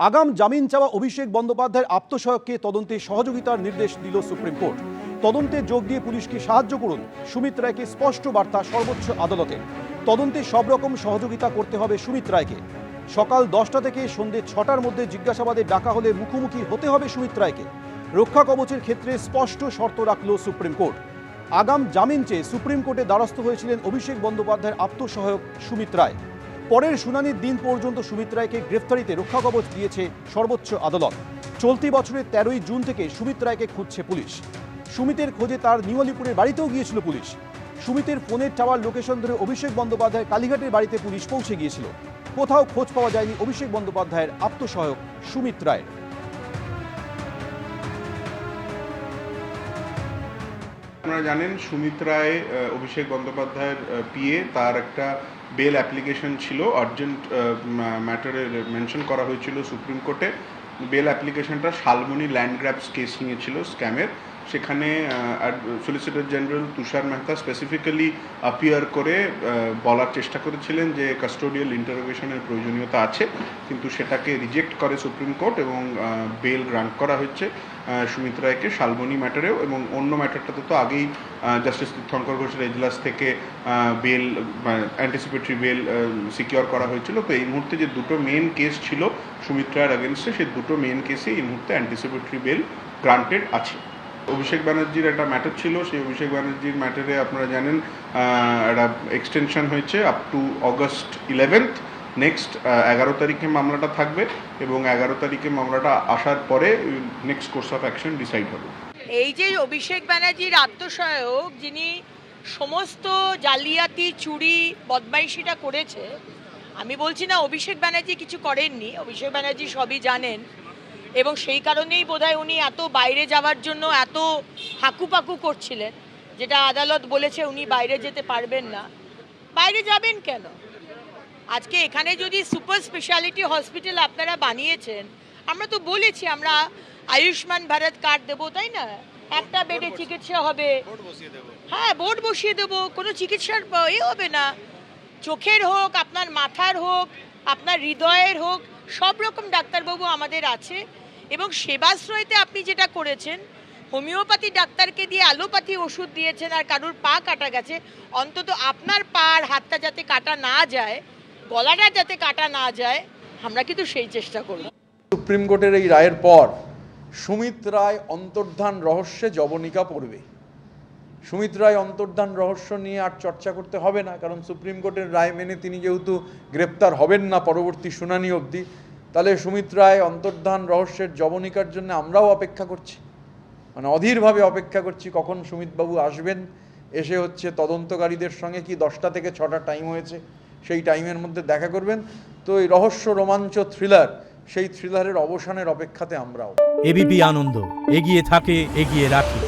আগাম জামিন চাওয়া অভিষেক বন্দ্যোপাধ্যায়ের আত্মসহায়ককে তদন্তে সহযোগিতার নির্দেশ দিল সুপ্রিম কোর্ট। তদন্তে যোগ দিয়ে পুলিশকে সাহায্য করুন, সুমিত রায়কে স্পষ্ট বার্তা সর্বোচ্চ আদালতে। তদন্তে সব রকম সহযোগিতা করতে হবে সুমিত রায়কে। সকাল 10টা থেকে সন্ধ্যে 6টার মধ্যে জিজ্ঞাসাবাদে ডাকা হলে মুখোমুখি হতে হবে সুমিত রায়কে। রক্ষা কবচের ক্ষেত্রে স্পষ্ট শর্ত রাখল সুপ্রিম কোর্ট। আগাম জামিন চেয়ে সুপ্রিম কোর্টে দ্বারস্থ হয়েছিলেন অভিষেক বন্দ্যোপাধ্যায়ের আত্মসহায়ক সুমিত রায়। পরের শুনানির দিন পর্যন্ত সুমিত রায়কে গ্রেফতারিতে রক্ষা কবচ দিয়েছে সর্বোচ্চ আদালত। চলতি বছরের 13ই জুন থেকে সুমিত রায়কে খুঁজছে পুলিশ। সুমিতের খোঁজে তার নিউ আলিপুরের বাড়িতেও গিয়েছিল পুলিশ। সুমিতের ফোনের টাওয়ার লোকেশন ধরে অভিষেক বন্দ্যোপাধ্যায়ের কালীঘাটের বাড়িতে পুলিশ পৌঁছে গিয়েছিল। কোথাও খোঁজ পাওয়া যায়নি অভিষেক বন্দ্যোপাধ্যায়ের আত্মসহায়ক সুমিত রায়ের। আপনারা জানেন সুমিত রায় অভিষেক বন্দ্যোপাধ্যায়ের পিএ, তার একটা বেল অ্যাপ্লিকেশন ছিল, আর্জেন্ট ম্যাটারে মেনশন করা হয়েছিল সুপ্রিম কোর্টে। বেল অ্যাপ্লিকেশনটা শালমনি ল্যান্ড গ্র্যাবস কেস নিয়েছিল, স্ক্যামের। সেখানে সলিসিটর জেনারেল তুষার মেহতা স্পেসিফিক্যালি অ্যাপিয়ার করে বলার চেষ্টা করেছিলেন যে কাস্টোডিয়াল ইন্টারোগেশনের প্রয়োজনীয়তা আছে, কিন্তু সেটাকে রিজেক্ট করে সুপ্রিম কোর্ট এবং বেল গ্রান্ট করা হয়েছে সুমিত রায়কে শালমনি ম্যাটারেও। এবং অন্য ম্যাটারটাতে তো আগেই জাস্টিস তীর্থঙ্কর ঘোষের এজলাস থেকে বেল অ্যান্টিসিপেটরি বেল সিকিউর করা হয়েছিল। তো এই মুহূর্তে যে দুটো মেন কেস ছিল সুমিত রায়ের এগেনস্টে, সেই দুটো মেন কেসে এই মুহূর্তে অ্যান্টিসিপেটরি বেল গ্রান্টেড আছে। অভিষেক ব্যানার্জির একটা ম্যাটার ছিল, সেই অভিষেক ব্যানার্জির ম্যাটারে আপনারা জানেন একটা এক্সটেনশন হয়েছে up to August 11th। Next 11 তারিখে মামলাটা থাকবে এবং 11 তারিখে মামলাটা আসার পরে next course of action decide হবে। এই যে অভিষেক ব্যানার্জির আত্মসহায়ক, যিনি সমস্ত জালিয়াতি চুরি বদমাইশিটা করেছে, আমি বলছি না অভিষেক ব্যানার্জি কিছু করেননি, অভিষেক ব্যানার্জি সবই জানেন এবং সেই কারণেই বোধহয় উনি এত বাইরে যাওয়ার জন্য এত হাকুপাকু করছিলেন, যেটা আদালত বলেছে উনি বাইরে যেতে পারবেন না। বাইরে যাবেন কেন? আজকে এখানে যদি সুপার স্পেশালিটি হসপিটাল আপনারা বানিয়েছেন, আমরা তো বলেছি আমরা আয়ুষ্মান ভারত কার্ড দেবো, তাই না? একটা বেডে চিকিৎসা হবে, হ্যাঁ বোর্ড বসিয়ে দেবো, কোনো চিকিৎসার হবে না। চোখের হোক, আপনার মাথার হোক, আপনার হৃদয়ের হোক, সব রকম ডাক্তারবাবু আমাদের আছে। এবং সেবাশ্রয়তে আপনি যেটা করেছেন, হোমিওপ্যাথি ডাক্তারকে দিয়ে অ্যালোপ্যাথি ওষুধ দিয়েছেন আর কারুর পা কাটা গেছে, অন্তত আপনার পা আর হাতটা যাতে কাটা না যায়, গলাটা যাতে কাটা না যায়, আমরা কিন্তু সেই চেষ্টা করব। সুপ্রিম কোর্টের এই রায়ের পর সুমিত রায় অন্তর্ধান রহস্যে জবনিকা পড়বে। সুমিত রায় অন্তর্ধান রহস্য নিয়ে আর চর্চা করতে হবে না, কারণ সুপ্রিম কোর্টের রায় মেনে তিনি যেহেতু গ্রেপ্তার হবেন না পরবর্তী শুনানি অবধি, তাহলে সুমিত রায় অন্তর্ধান রহস্যের জবনিকার জন্য আমরাও অপেক্ষা করছি, মানে অধীরভাবে অপেক্ষা করছি কখন সুমিতবাবু আসবেন, এসে হচ্ছে তদন্তকারীদের সঙ্গে কি 10টা থেকে 6টা টাইম হয়েছে সেই টাইমের মধ্যে দেখা করবেন। তো এই রহস্য রোমাঞ্চ থ্রিলার, সেই থ্রিলারের অবসানের অপেক্ষাতে আমরাও। এবিপি আনন্দ এগিয়ে থাকে, এগিয়ে রাখে।